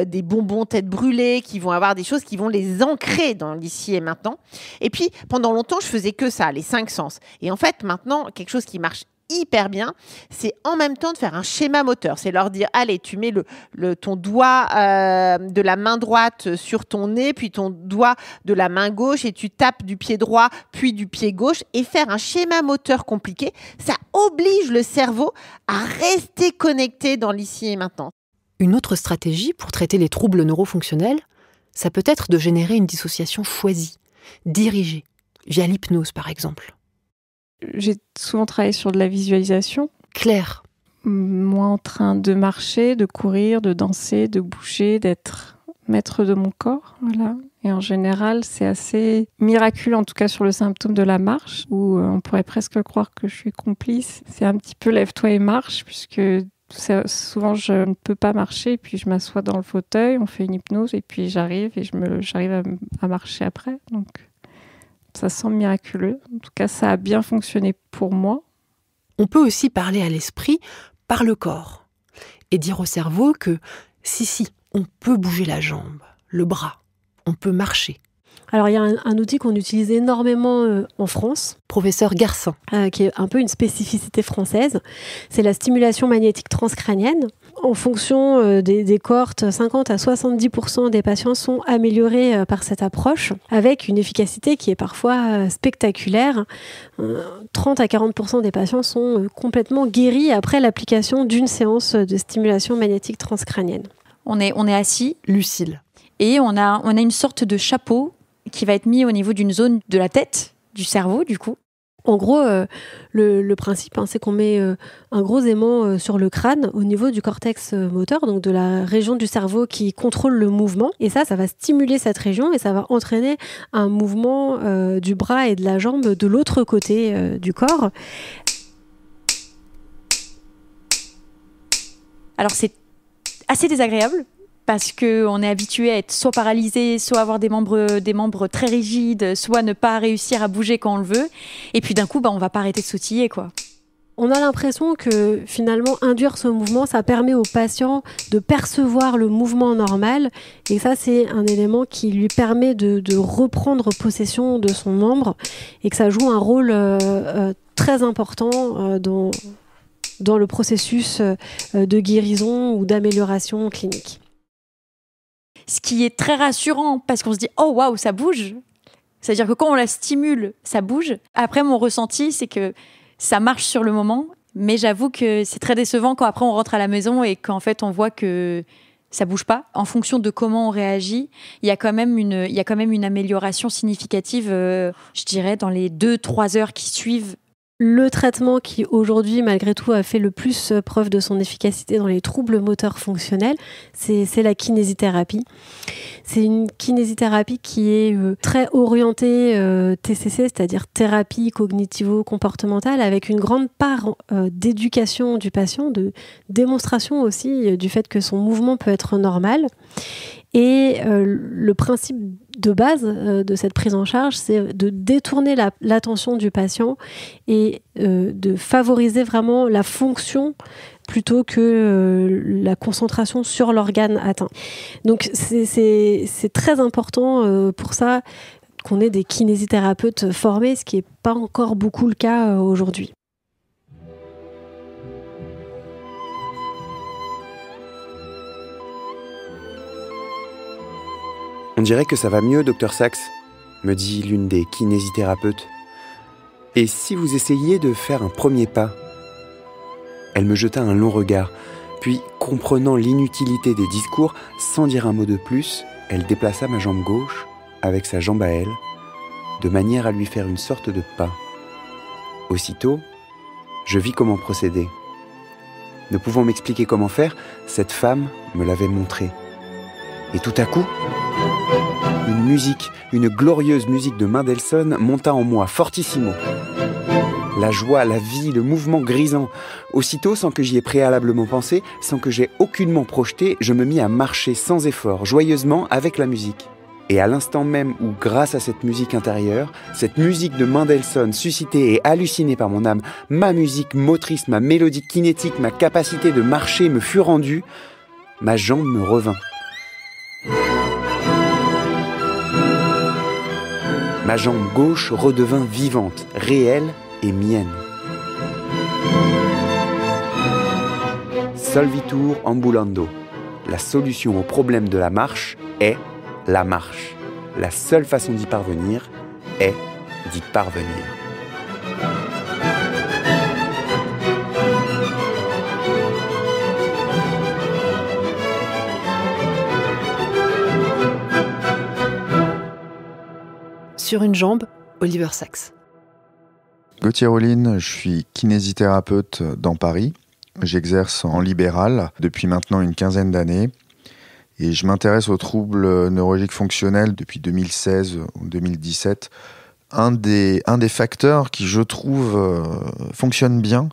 [SPEAKER 9] des bonbons tête brûlée, qui vont avoir des choses qui vont les ancrer dans l'ici et maintenant. Et puis pendant longtemps je faisais que ça, les 5 sens, et en fait maintenant quelque chose qui marche hyper bien, c'est en même temps de faire un schéma moteur. C'est leur dire, allez, tu mets ton doigt de la main droite sur ton nez, puis ton doigt de la main gauche, et tu tapes du pied droit, puis du pied gauche, et faire un schéma moteur compliqué. Ça oblige le cerveau à rester connecté dans l'ici et maintenant.
[SPEAKER 4] Une autre stratégie pour traiter les troubles neurofonctionnels, Ça peut être de générer une dissociation choisie, dirigée, via l'hypnose par exemple.
[SPEAKER 7] J'ai souvent travaillé sur de la visualisation.
[SPEAKER 4] Claire.
[SPEAKER 7] Moi en train de marcher, de courir, de danser, de bouger, d'être maître de mon corps, voilà. Et en général, c'est assez miraculeux, en tout cas sur le symptôme de la marche, où on pourrait presque croire que je suis complice. C'est un petit peu lève-toi et marche, puisque souvent je ne peux pas marcher, puis je m'assois dans le fauteuil, on fait une hypnose, et puis j'arrive à marcher après. Donc ça semble miraculeux. En tout cas, ça a bien fonctionné pour moi.
[SPEAKER 4] On peut aussi parler à l'esprit par le corps et dire au cerveau que si, on peut bouger la jambe, le bras, on peut marcher.
[SPEAKER 8] Alors il y a un outil qu'on utilise énormément en France.
[SPEAKER 4] Professeur Garcin.
[SPEAKER 8] Qui est un peu une spécificité française. C'est la stimulation magnétique transcrânienne. En fonction des cohortes, 50 à 70% des patients sont améliorés par cette approche, avec une efficacité qui est parfois spectaculaire. 30 à 40% des patients sont complètement guéris après l'application d'une séance de stimulation magnétique transcrânienne.
[SPEAKER 10] On est assis.
[SPEAKER 4] Lucile.
[SPEAKER 10] Et on a une sorte de chapeau qui va être mis au niveau d'une zone de la tête, du cerveau, du coup.
[SPEAKER 8] En gros, le principe, c'est qu'on met un gros aimant sur le crâne au niveau du cortex moteur, donc de la région du cerveau qui contrôle le mouvement. Et ça va stimuler cette région et ça va entraîner un mouvement du bras et de la jambe de l'autre côté du corps.
[SPEAKER 10] Alors c'est assez désagréable, parce qu'on est habitué à être soit paralysé, soit avoir des membres très rigides, soit ne pas réussir à bouger quand on le veut. Et puis d'un coup, on va pas arrêter de sautiller, quoi.
[SPEAKER 8] On a l'impression que finalement, induire ce mouvement, ça permet au patient de percevoir le mouvement normal. Et ça, c'est un élément qui lui permet de reprendre possession de son membre et que ça joue un rôle très important dans le processus de guérison ou d'amélioration clinique.
[SPEAKER 10] Ce qui est très rassurant, parce qu'on se dit « Oh, waouh, ça bouge !» C'est-à-dire que quand on la stimule, ça bouge. Après, mon ressenti, c'est que ça marche sur le moment, mais j'avoue que c'est très décevant quand après on rentre à la maison et qu'en fait, on voit que ça bouge pas. En fonction de comment on réagit, il y a quand même une amélioration significative, je dirais, dans les 2-3 heures qui suivent.
[SPEAKER 8] Le traitement qui, aujourd'hui, malgré tout, a fait le plus preuve de son efficacité dans les troubles moteurs fonctionnels, c'est la kinésithérapie. C'est une kinésithérapie qui est très orientée TCC, c'est-à-dire thérapie cognitivo-comportementale, avec une grande part d'éducation du patient, de démonstration aussi du fait que son mouvement peut être normal. Et le principe de base de cette prise en charge, c'est de détourner l'attention du patient et de favoriser vraiment la fonction plutôt que la concentration sur l'organe atteint. Donc c'est très important pour ça qu'on ait des kinésithérapeutes formés, ce qui n'est pas encore beaucoup le cas aujourd'hui.
[SPEAKER 6] On dirait que ça va mieux, Dr Sachs, me dit l'une des kinésithérapeutes. Et si vous essayiez de faire un premier pas ? Elle me jeta un long regard, puis, comprenant l'inutilité des discours, sans dire un mot de plus, elle déplaça ma jambe gauche, avec sa jambe à elle, de manière à lui faire une sorte de pas. Aussitôt, je vis comment procéder. Ne pouvant m'expliquer comment faire, cette femme me l'avait montré. Et tout à coup, une musique, une glorieuse musique de Mendelssohn monta en moi, fortissimo. La joie, la vie, le mouvement grisant. Aussitôt, sans que j'y ai préalablement pensé, sans que j'aie aucunement projeté, je me mis à marcher sans effort, joyeusement, avec la musique. Et à l'instant même où, grâce à cette musique intérieure, cette musique de Mendelssohn suscitée et hallucinée par mon âme, ma musique motrice, ma mélodie kinétique, ma capacité de marcher me fut rendue, ma jambe me revint. Ma jambe gauche redevint vivante, réelle et mienne. Solvitur ambulando. La solution au problème de la marche est la marche. La seule façon d'y parvenir est d'y parvenir.
[SPEAKER 4] sur une jambe, Oliver Sacks.
[SPEAKER 12] Gauthier Rolline, je suis kinésithérapeute dans Paris. J'exerce en libéral depuis maintenant une quinzaine d'années et je m'intéresse aux troubles neurologiques fonctionnels depuis 2016 ou 2017. Un des facteurs qui, je trouve, fonctionne bien,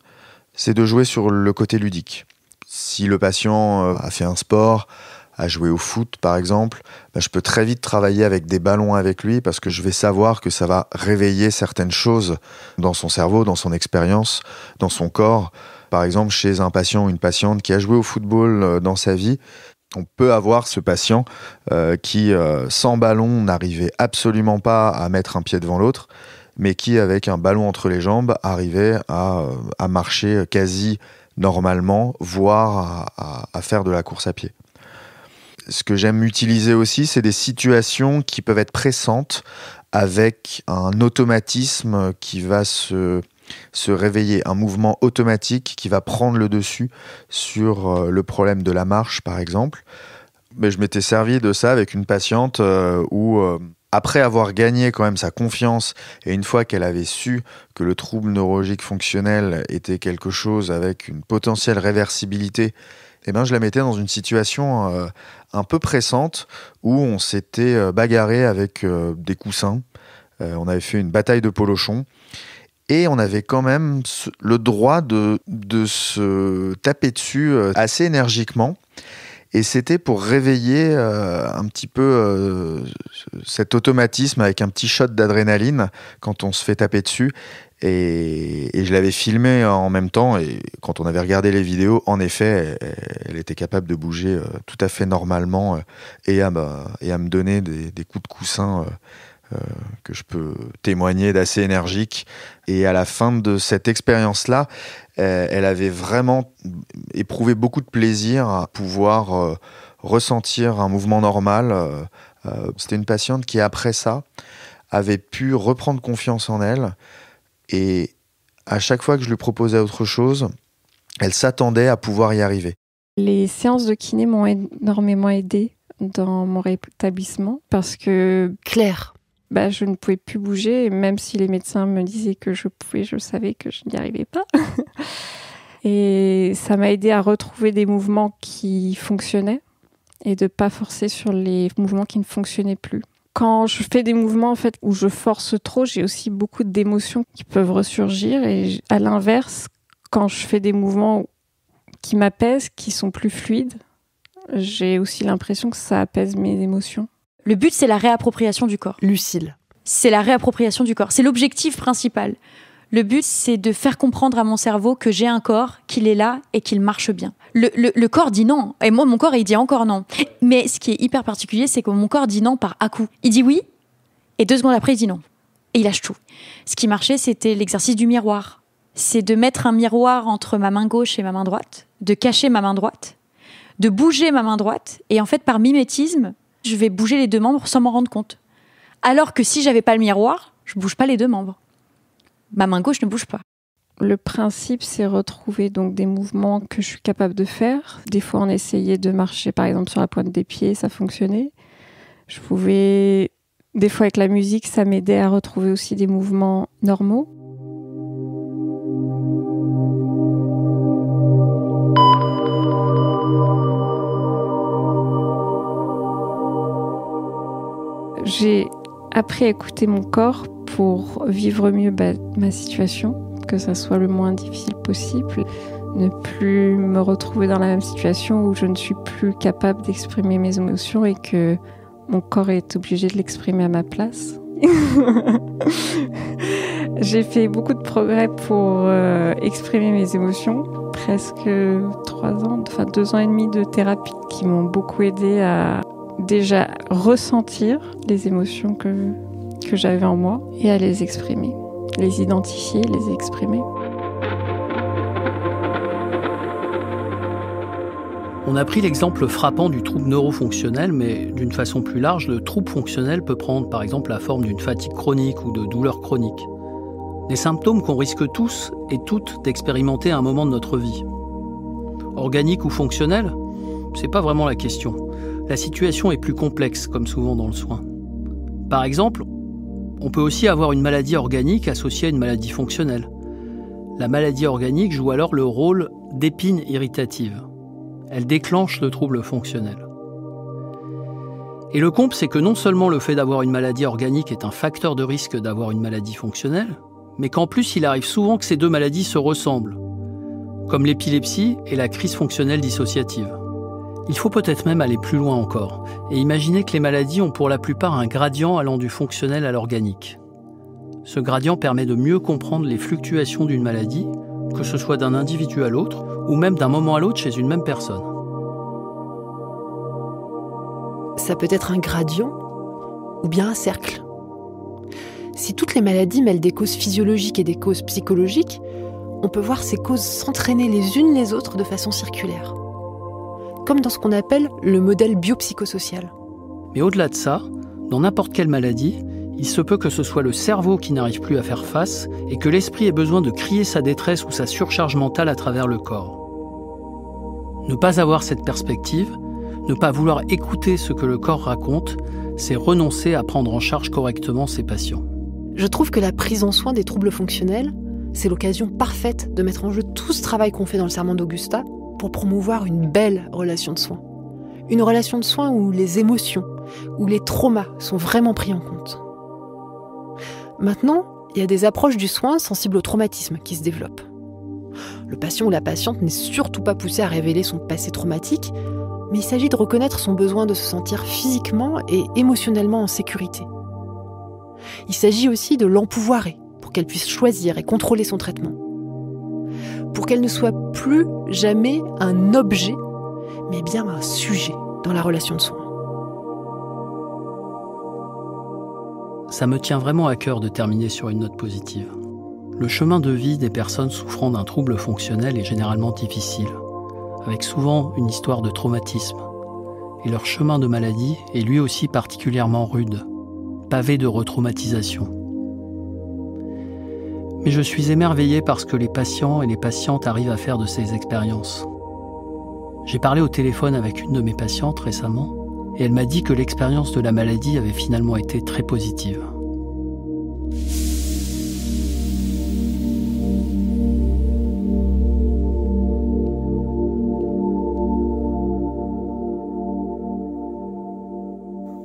[SPEAKER 12] c'est de jouer sur le côté ludique. Si le patient a fait un sport, a joué au foot par exemple, je peux très vite travailler avec des ballons avec lui parce que je vais savoir que ça va réveiller certaines choses dans son cerveau, dans son expérience, dans son corps. Par exemple, chez un patient ou une patiente qui a joué au football dans sa vie, on peut avoir ce patient qui, sans ballon, n'arrivait absolument pas à mettre un pied devant l'autre, mais qui, avec un ballon entre les jambes, arrivait à marcher quasi normalement, voire à faire de la course à pied. Ce que j'aime utiliser aussi, c'est des situations qui peuvent être pressantes avec un automatisme qui va se réveiller, un mouvement automatique qui va prendre le dessus sur le problème de la marche, par exemple. Mais je m'étais servi de ça avec une patiente où, après avoir gagné quand même sa confiance, et une fois qu'elle avait su que le trouble neurologique fonctionnel était quelque chose avec une potentielle réversibilité, je la mettais dans une situation un peu pressante où on s'était bagarré avec des coussins. On avait fait une bataille de polochon. Et on avait quand même le droit de se taper dessus assez énergiquement. Et c'était pour réveiller un petit peu cet automatisme avec un petit shot d'adrénaline quand on se fait taper dessus. Et je l'avais filmé en même temps. Et quand on avait regardé les vidéos, en effet, elle était capable de bouger tout à fait normalement et à me donner des coups de coussin que je peux témoigner d'assez énergique. Et à la fin de cette expérience-là, elle avait vraiment éprouvé beaucoup de plaisir à pouvoir ressentir un mouvement normal. C'était une patiente qui, après ça, avait pu reprendre confiance en elle. Et à chaque fois que je lui proposais autre chose, elle s'attendait à pouvoir y arriver.
[SPEAKER 7] Les séances de kiné m'ont énormément aidée dans mon rétablissement parce que...
[SPEAKER 4] Claire.
[SPEAKER 7] Je ne pouvais plus bouger, et même si les médecins me disaient que je pouvais, je savais que je n'y arrivais pas. Et ça m'a aidé à retrouver des mouvements qui fonctionnaient et de ne pas forcer sur les mouvements qui ne fonctionnaient plus. Quand je fais des mouvements où je force trop, j'ai aussi beaucoup d'émotions qui peuvent ressurgir. Et à l'inverse, quand je fais des mouvements qui m'apaisent, qui sont plus fluides, j'ai aussi l'impression que ça apaise mes émotions.
[SPEAKER 10] Le but, c'est la réappropriation du corps.
[SPEAKER 4] Lucile.
[SPEAKER 10] C'est la réappropriation du corps. C'est l'objectif principal. Le but, c'est de faire comprendre à mon cerveau que j'ai un corps, qu'il est là et qu'il marche bien. Le corps dit non. Et moi, mon corps, il dit encore non. Mais ce qui est hyper particulier, c'est que mon corps dit non par à-coup. Il dit oui, et 2 secondes après, il dit non. Et il lâche tout. Ce qui marchait, c'était l'exercice du miroir. C'est de mettre un miroir entre ma main gauche et ma main droite, de cacher ma main droite, de bouger ma main droite, et en fait, par mimétisme, je vais bouger les 2 membres sans m'en rendre compte. Alors que si j'avais pas le miroir, je bouge pas les 2 membres. Ma main gauche ne bouge pas.
[SPEAKER 7] Le principe, c'est retrouver donc des mouvements que je suis capable de faire. Des fois, on essayait de marcher, par exemple, sur la pointe des pieds, ça fonctionnait. Je pouvais... Des fois, avec la musique, ça m'aidait à retrouver aussi des mouvements normaux. J'ai appris à écouter mon corps pour vivre mieux ma situation, que ça soit le moins difficile possible. Ne plus me retrouver dans la même situation où je ne suis plus capable d'exprimer mes émotions et que mon corps est obligé de l'exprimer à ma place. J'ai fait beaucoup de progrès pour exprimer mes émotions. Presque 2 ans et demi de thérapie qui m'ont beaucoup aidé à déjà ressentir les émotions que j'avais en moi et à les exprimer, les identifier, les exprimer.
[SPEAKER 5] On a pris l'exemple frappant du trouble neurofonctionnel, mais d'une façon plus large, le trouble fonctionnel peut prendre par exemple la forme d'une fatigue chronique ou de douleurs chroniques. Des symptômes qu'on risque tous et toutes d'expérimenter à un moment de notre vie. Organique ou fonctionnel ? C'est pas vraiment la question. La situation est plus complexe, comme souvent dans le soin. Par exemple, On peut aussi avoir une maladie organique associée à une maladie fonctionnelle. La maladie organique joue alors le rôle d'épine irritative. Elle déclenche le trouble fonctionnel. Et le comble, c'est que non seulement le fait d'avoir une maladie organique est un facteur de risque d'avoir une maladie fonctionnelle, mais qu'en plus il arrive souvent que ces deux maladies se ressemblent, comme l'épilepsie et la crise fonctionnelle dissociative. Il faut peut-être même aller plus loin encore, et imaginer que les maladies ont pour la plupart un gradient allant du fonctionnel à l'organique. Ce gradient permet de mieux comprendre les fluctuations d'une maladie, que ce soit d'un individu à l'autre, ou même d'un moment à l'autre chez une même personne.
[SPEAKER 4] Ça peut être un gradient ou bien un cercle. Si toutes les maladies mêlent des causes physiologiques et des causes psychologiques, on peut voir ces causes s'entraîner les unes les autres de façon circulaire. Comme dans ce qu'on appelle le modèle biopsychosocial.
[SPEAKER 5] Mais au-delà de ça, dans n'importe quelle maladie, il se peut que ce soit le cerveau qui n'arrive plus à faire face et que l'esprit ait besoin de crier sa détresse ou sa surcharge mentale à travers le corps. Ne pas avoir cette perspective, ne pas vouloir écouter ce que le corps raconte, c'est renoncer à prendre en charge correctement ses patients.
[SPEAKER 4] Je trouve que la prise en soin des troubles fonctionnels, c'est l'occasion parfaite de mettre en jeu tout ce travail qu'on fait dans le serment d'Augusta pour promouvoir une belle relation de soins. Une relation de soins où les émotions, où les traumas sont vraiment pris en compte. Maintenant, il y a des approches du soin sensibles au traumatisme qui se développent. Le patient ou la patiente n'est surtout pas poussé à révéler son passé traumatique, mais il s'agit de reconnaître son besoin de se sentir physiquement et émotionnellement en sécurité. Il s'agit aussi de l'empouvoirer pour qu'elle puisse choisir et contrôler son traitement. Pour qu'elle ne soit plus jamais un objet, mais bien un sujet dans la relation de soins.
[SPEAKER 5] Ça me tient vraiment à cœur de terminer sur une note positive. Le chemin de vie des personnes souffrant d'un trouble fonctionnel est généralement difficile, avec souvent une histoire de traumatisme. Et leur chemin de maladie est lui aussi particulièrement rude, pavé de retraumatisation. Mais je suis émerveillé par ce que les patients et les patientes arrivent à faire de ces expériences. J'ai parlé au téléphone avec une de mes patientes récemment, et elle m'a dit que l'expérience de la maladie avait finalement été très positive.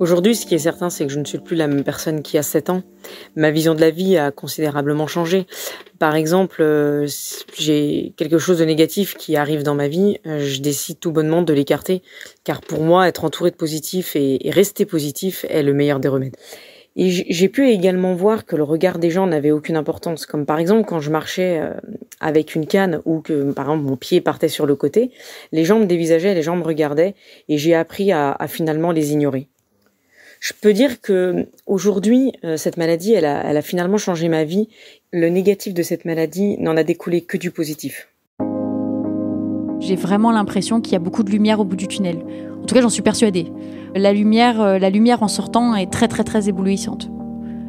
[SPEAKER 13] Aujourd'hui, ce qui est certain, c'est que je ne suis plus la même personne qu'il y a 7 ans. Ma vision de la vie a considérablement changé. Par exemple, j'ai quelque chose de négatif qui arrive dans ma vie, je décide tout bonnement de l'écarter, car pour moi, être entouré de positif et rester positif est le meilleur des remèdes. Et j'ai pu également voir que le regard des gens n'avait aucune importance, comme par exemple quand je marchais avec une canne ou que par exemple mon pied partait sur le côté, les gens me dévisageaient, les gens me regardaient et j'ai appris à finalement les ignorer. Je peux dire que aujourd'hui, cette maladie, elle a finalement changé ma vie. Le négatif de cette maladie n'en a découlé que du positif.
[SPEAKER 10] J'ai vraiment l'impression qu'il y a beaucoup de lumière au bout du tunnel. En tout cas, j'en suis persuadée. La lumière en sortant est très très très éblouissante.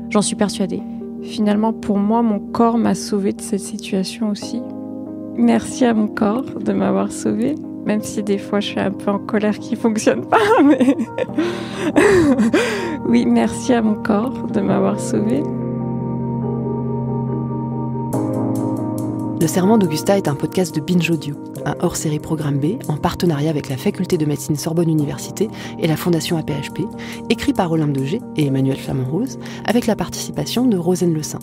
[SPEAKER 10] J'en suis persuadée.
[SPEAKER 7] Finalement, pour moi, mon corps m'a sauvée de cette situation aussi. Merci à mon corps de m'avoir sauvée. Même si des fois je suis un peu en colère qui ne fonctionne pas, mais oui, merci à mon corps de m'avoir sauvée.
[SPEAKER 4] Le serment d'Augusta est un podcast de Binge Audio, un hors-série Programme B en partenariat avec la Faculté de médecine Sorbonne Université et la Fondation AP-HP, écrit par Olympe de G et Emmanuel Flamand-Rose, avec la participation de Rosane Le Saint.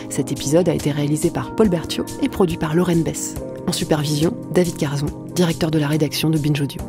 [SPEAKER 4] Cet épisode a été réalisé par Paul Berthiaud et produit par Lorraine Bess. En supervision, David Carzon, directeur de la rédaction de Binge Audio.